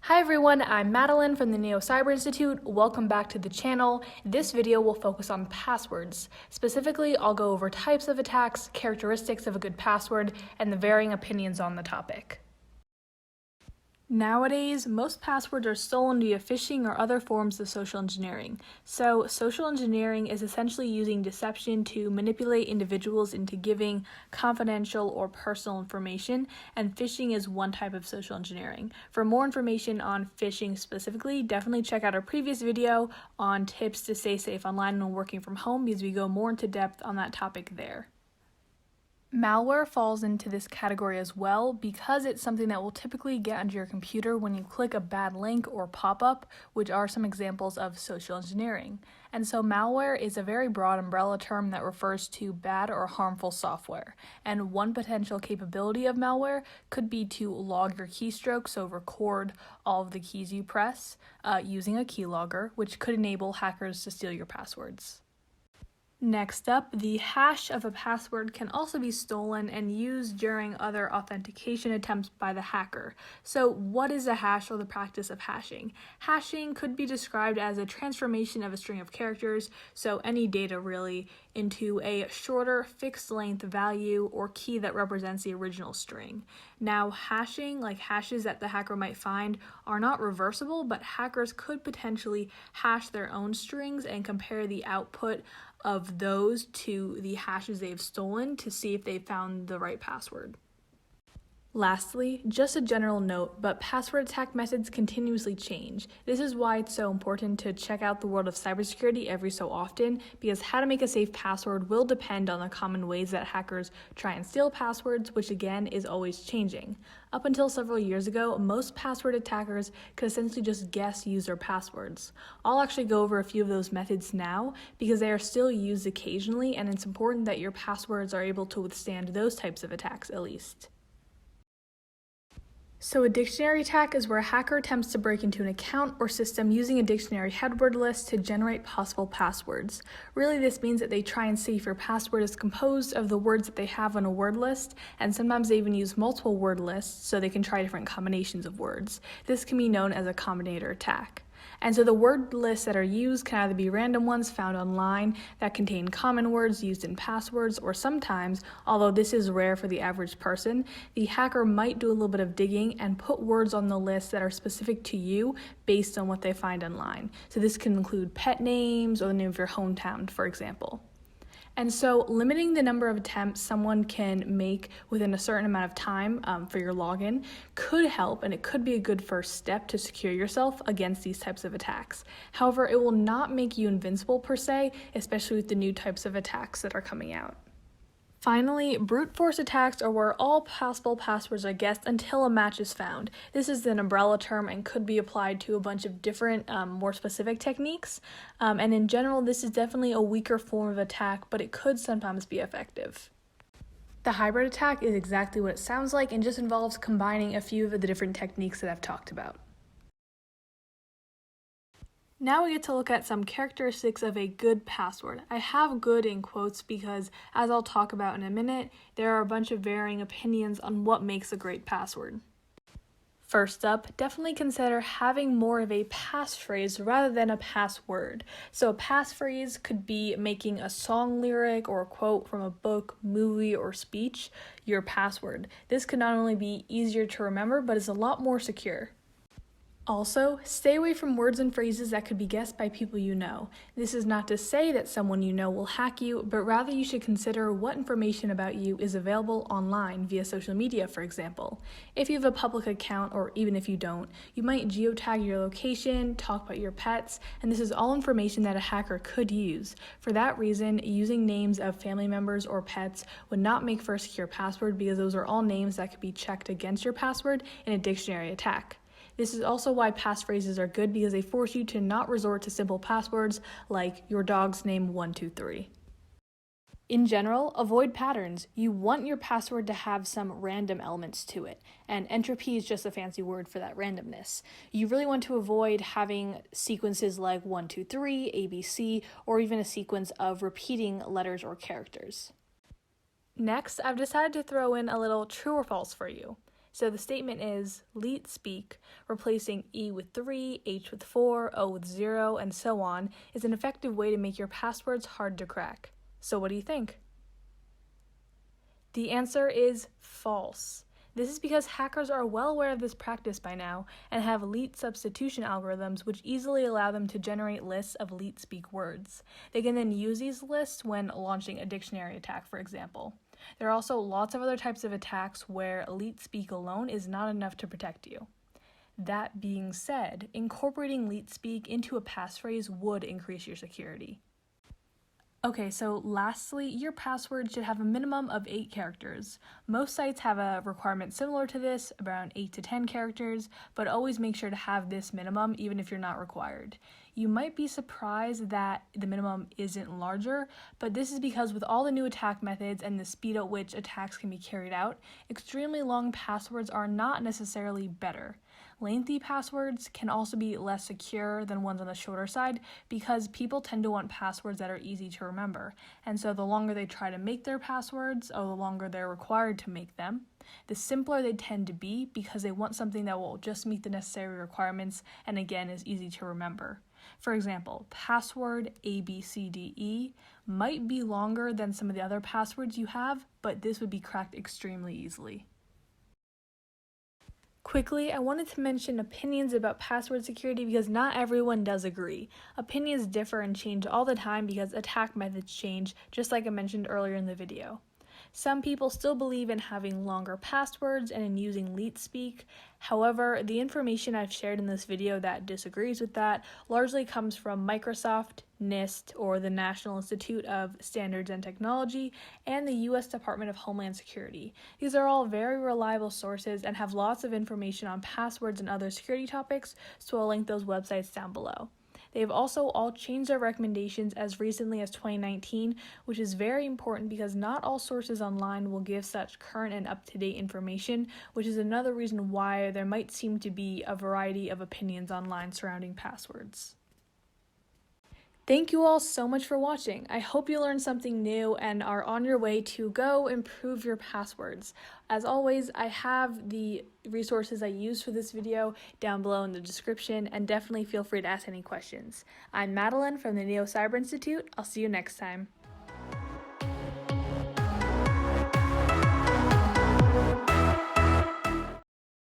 Hi everyone, I'm Madeline from the Neo Cyber Institute. Welcome back to the channel. This video will focus on passwords. Specifically, I'll go over types of attacks, characteristics of a good password, and the varying opinions on the topic. Nowadays, most passwords are stolen via phishing or other forms of social engineering. So, social engineering is essentially using deception to manipulate individuals into giving confidential or personal information, and phishing is one type of social engineering. For more information on phishing specifically, definitely check out our previous video on tips to stay safe online when working from home, because we go more into depth on that topic there. Malware falls into this category as well because it's something that will typically get onto your computer when you click a bad link or pop-up, which are some examples of social engineering. And so malware is a very broad umbrella term that refers to bad or harmful software. And one potential capability of malware could be to log your keystrokes, so record all of the keys you press using a keylogger, which could enable hackers to steal your passwords. Next up, the hash of a password can also be stolen and used during other authentication attempts by the hacker. So what is a hash, or the practice of hashing? Hashing could be described as a transformation of a string of characters, so any data really, into a shorter fixed length value or key that represents the original string. Now, hashing, like hashes that the hacker might find, are not reversible, but hackers could potentially hash their own strings and compare the output of those to the hashes they've stolen to see if they found the right password. Lastly, just a general note, but password attack methods continuously change. This is why it's so important to check out the world of cybersecurity every so often, because how to make a safe password will depend on the common ways that hackers try and steal passwords, which again is always changing. Up until several years ago, most password attackers could essentially just guess user passwords. I'll actually go over a few of those methods now because they are still used occasionally, and it's important that your passwords are able to withstand those types of attacks at least. So a dictionary attack is where a hacker attempts to break into an account or system using a dictionary headword list to generate possible passwords. Really, this means that they try and see if your password is composed of the words that they have on a word list, and sometimes they even use multiple word lists so they can try different combinations of words. This can be known as a combinator attack. And so the word lists that are used can either be random ones found online that contain common words used in passwords, or sometimes, although this is rare for the average person, the hacker might do a little bit of digging and put words on the list that are specific to you based on what they find online. So this can include pet names or the name of your hometown, for example. And so limiting the number of attempts someone can make within a certain amount of time for your login could help, and it could be a good first step to secure yourself against these types of attacks. However, it will not make you invincible per se, especially with the new types of attacks that are coming out. Finally, brute force attacks are where all possible passwords are guessed until a match is found. This is an umbrella term and could be applied to a bunch of different, more specific techniques. And in general, this is definitely a weaker form of attack, but it could sometimes be effective. The hybrid attack is exactly what it sounds like and just involves combining a few of the different techniques that I've talked about. Now we get to look at some characteristics of a good password. I have good in quotes because, as I'll talk about in a minute, there are a bunch of varying opinions on what makes a great password. First up, definitely consider having more of a passphrase rather than a password. So a passphrase could be making a song lyric or a quote from a book, movie, or speech your password. This could not only be easier to remember, but is a lot more secure. Also, stay away from words and phrases that could be guessed by people you know. This is not to say that someone you know will hack you, but rather you should consider what information about you is available online via social media, for example. If you have a public account, or even if you don't, you might geotag your location, talk about your pets, and this is all information that a hacker could use. For that reason, using names of family members or pets would not make for a secure password, because those are all names that could be checked against your password in a dictionary attack. This is also why passphrases are good, because they force you to not resort to simple passwords like your dog's name 123. In general, avoid patterns. You want your password to have some random elements to it, and entropy is just a fancy word for that randomness. You really want to avoid having sequences like 123, ABC, or even a sequence of repeating letters or characters. Next, I've decided to throw in a little true or false for you. So the statement is, leet speak, replacing E with 3, H with 4, O with 0, and so on, is an effective way to make your passwords hard to crack. So what do you think? The answer is false. This is because hackers are well aware of this practice by now and have leet substitution algorithms which easily allow them to generate lists of leet speak words. They can then use these lists when launching a dictionary attack, for example. There are also lots of other types of attacks where leet speak alone is not enough to protect you. That being said, incorporating leet speak into a passphrase would increase your security. Okay, so lastly, your password should have a minimum of 8 characters. Most sites have a requirement similar to this, around 8 to 10 characters, but always make sure to have this minimum even if you're not required. You might be surprised that the minimum isn't larger, but this is because with all the new attack methods and the speed at which attacks can be carried out, extremely long passwords are not necessarily better. Lengthy passwords can also be less secure than ones on the shorter side because people tend to want passwords that are easy to remember. And so the longer they try to make their passwords, or the longer they're required to make them, the simpler they tend to be because they want something that will just meet the necessary requirements and again is easy to remember. For example, password ABCDE might be longer than some of the other passwords you have, but this would be cracked extremely easily. Quickly, I wanted to mention opinions about password security because not everyone does agree. Opinions differ and change all the time because attack methods change, just like I mentioned earlier in the video. Some people still believe in having longer passwords and in using leet speak. However, the information I've shared in this video that disagrees with that largely comes from Microsoft, NIST, or the National Institute of Standards and Technology, and the U.S. Department of Homeland Security. These are all very reliable sources and have lots of information on passwords and other security topics, so I'll link those websites down below. They have also all changed their recommendations as recently as 2019, which is very important because not all sources online will give such current and up-to-date information, which is another reason why there might seem to be a variety of opinions online surrounding passwords. Thank you all so much for watching. I hope you learned something new and are on your way to go improve your passwords. As always, I have the resources I used for this video down below in the description, and definitely feel free to ask any questions. I'm Madeline from the Neo Cyber Institute. I'll see you next time.